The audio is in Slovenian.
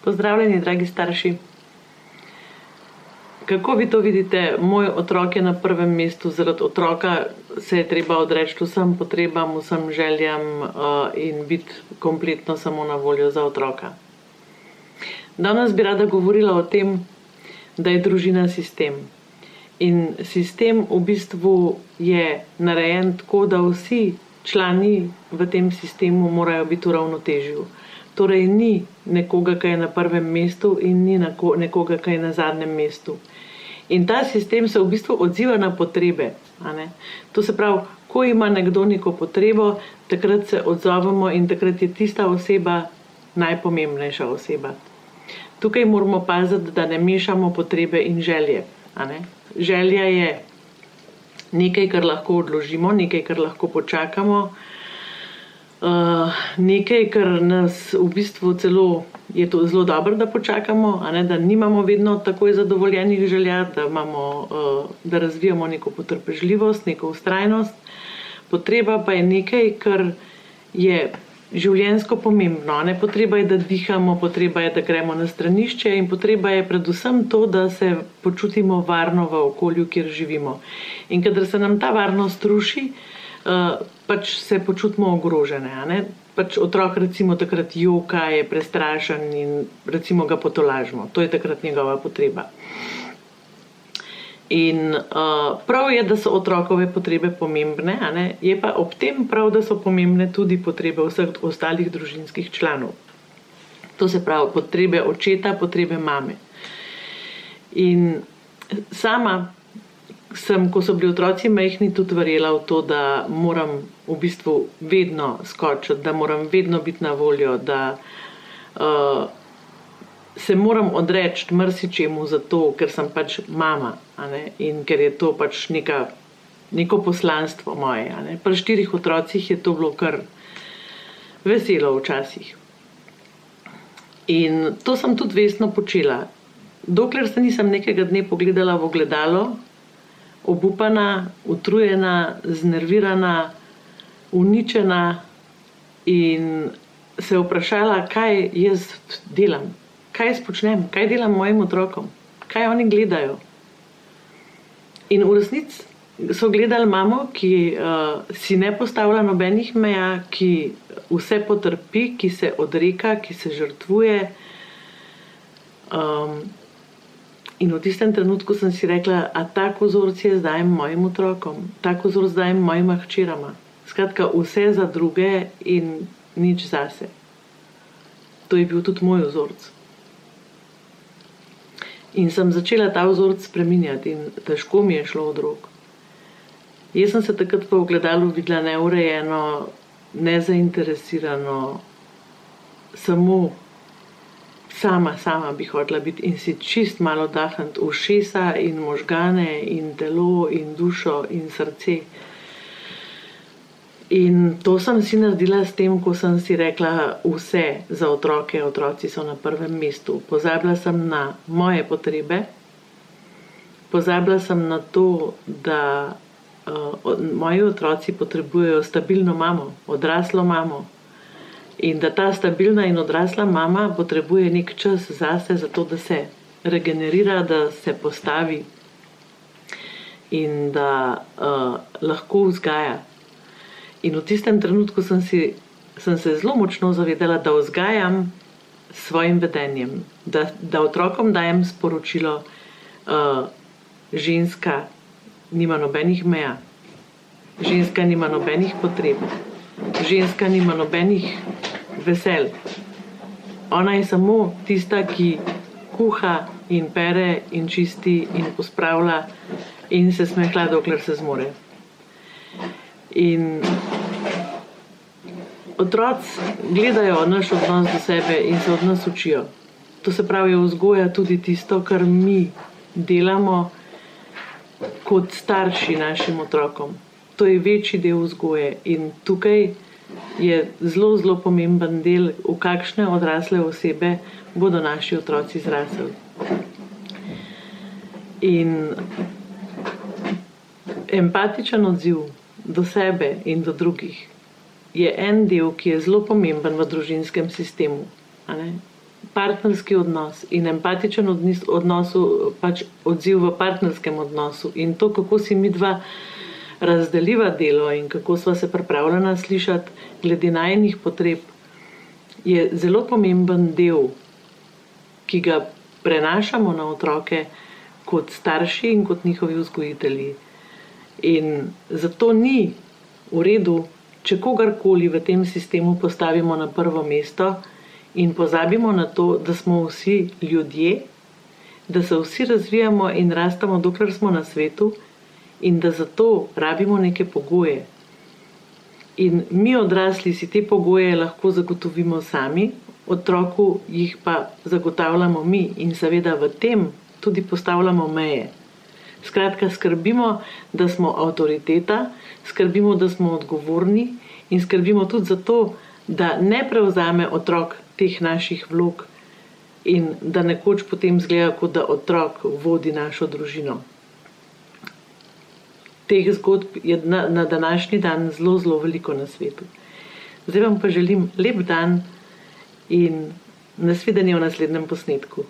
Pozdravljeni, dragi starši. Kako vi to vidite? Moj otrok je na prvem mestu, zaradi otroka se je treba odreči vsem potrebam, vsem željam in biti kompletno samo na voljo za otroka. Danes bi rada govorila o tem, da je družina sistem. In sistem v bistvu je narejen tako, da vsi člani v tem sistemu morajo biti v ravnotežju. Torej ni nekoga, ki je na prvem mestu in ni nekoga, ki je na zadnjem mestu. In ta sistem se v bistvu odziva na potrebe. To se pravi, ko ima nekdo neko potrebo, takrat se odzovemo in takrat je tista oseba najpomembnejša oseba. Tukaj moramo paziti, da ne mešamo potrebe in želje. Želja je nekaj, kar lahko odložimo, nekaj, kar lahko počakamo, nekaj, kar nas v bistvu celo je to zelo dobro, da počakamo, da nimamo vedno takoj zadovoljenih želja, da razvijamo neko potrpežljivost, neko vztrajnost. Potreba pa je nekaj, kar je življenjsko pomembno. Potreba je, da dihamo, potreba je, da gremo na stranišče in potreba je predvsem to, da se počutimo varno v okolju, kjer živimo. In kadar se nam ta varnost ruši, pač se počutimo ogrožene. Pač otrok recimo takrat joka, je prestrašen in recimo ga potolažimo. To je takrat njegova potreba. In prav je, da so otrokove potrebe pomembne, je pa ob tem prav, da so pomembne tudi potrebe vseh ostalih družinskih članov. To se pravi potrebe očeta, potrebe mame. In sama sem, ko so bili otroci majhni, tudi verjela v to, da moram v bistvu vedno skočiti, da moram vedno biti na voljo, da se moram odreči marsičemu zato, ker sem pač mama, in ker je to pač neko poslanstvo moje. Pri 4 otrocih je to bilo kar veselo včasih. In to sem tudi vestno počela. Dokler se nisem nekega dne pogledala v ogledalo, obupana, utrujena, znervirana, uničena in se vprašala, kaj jaz delam. Kaj jaz počnem, kaj delam mojim otrokom, kaj oni gledajo. In v resnici so gledali mamo, ki si ne postavlja nobenih meja, ki vse potrpi, ki se odreka, ki se žrtvuje. In v tistem trenutku sem si rekla, a tak vzorec jaz dajem mojim otrokom, tak vzorec dajem mojima hčerama. Skratka, vse za druge in nič zase. To je bil tudi moj vzorec. In sem začela ta vzorec spreminjati in težko mi je šlo od rok. Jaz sem se takrat v ogledalu videla neurejeno, nezainteresirano, samo sama bi hotela biti in si čist malo dahniti ušesa in možgane in telo in dušo in srce. In to sem si naredila s tem, ko sem si rekla vse za otroke, otroci so na prvem mestu. Pozabila sem na moje potrebe, pozabila sem na to, da moji otroci potrebujejo stabilno mamo, odraslo mamo. In da ta stabilna in odrasla mama potrebuje nek čas zase, zato da se regenerira, da se postavi in da lahko vzgaja. In v tistem trenutku sem se zelo močno zavedala, da vzgajam s svojim vedenjem, da otrokom dajem sporočilo, ženska nima nobenih meja, ženska nima nobenih potreb, ženska nima nobenih vesel. Ona je samo tista, ki kuha in pere in čisti in pospravlja in se smehlja, dokler se zmore. In otroci gledajo naš odnos do sebe in se od nas učijo. To se pravi, vzgoja tudi tisto, kar mi delamo kot starši našim otrokom. To je večji del vzgoje in tukaj je zelo, zelo pomemben del, v kakšne odrasle osebe bodo naši otroci zrasli. In empatičen odziv do sebe in do drugih je en del, ki je zelo pomemben v družinskem sistemu. partnerski odnos in empatičen odziv v partnerskem odnosu in to, kako si midva razdeliva delo in kako sva se pripravljena slišati glede najinih potreb, je zelo pomemben del, ki ga prenašamo na otroke kot starši in kot njihovi vzgojitelji. In zato ni v redu, če kogarkoli v tem sistemu postavimo na prvo mesto in pozabimo na to, da smo vsi ljudje, da se vsi razvijamo in rastamo, dokler smo na svetu in da zato rabimo neke pogoje. In mi odrasli si te pogoje lahko zagotovimo sami, otroku jih pa zagotavljamo mi in seveda v tem tudi postavljamo meje. Skratka, skrbimo, da smo avtoriteta, skrbimo, da smo odgovorni in skrbimo tudi za to, da ne prevzame otrok teh naših vlog in da nekoč potem zgleda, kot da otrok vodi našo družino. Teh zgodb je na današnji dan zelo, zelo veliko na svetu. Zdaj vam pa želim lep dan in nasvidenje v naslednjem posnetku.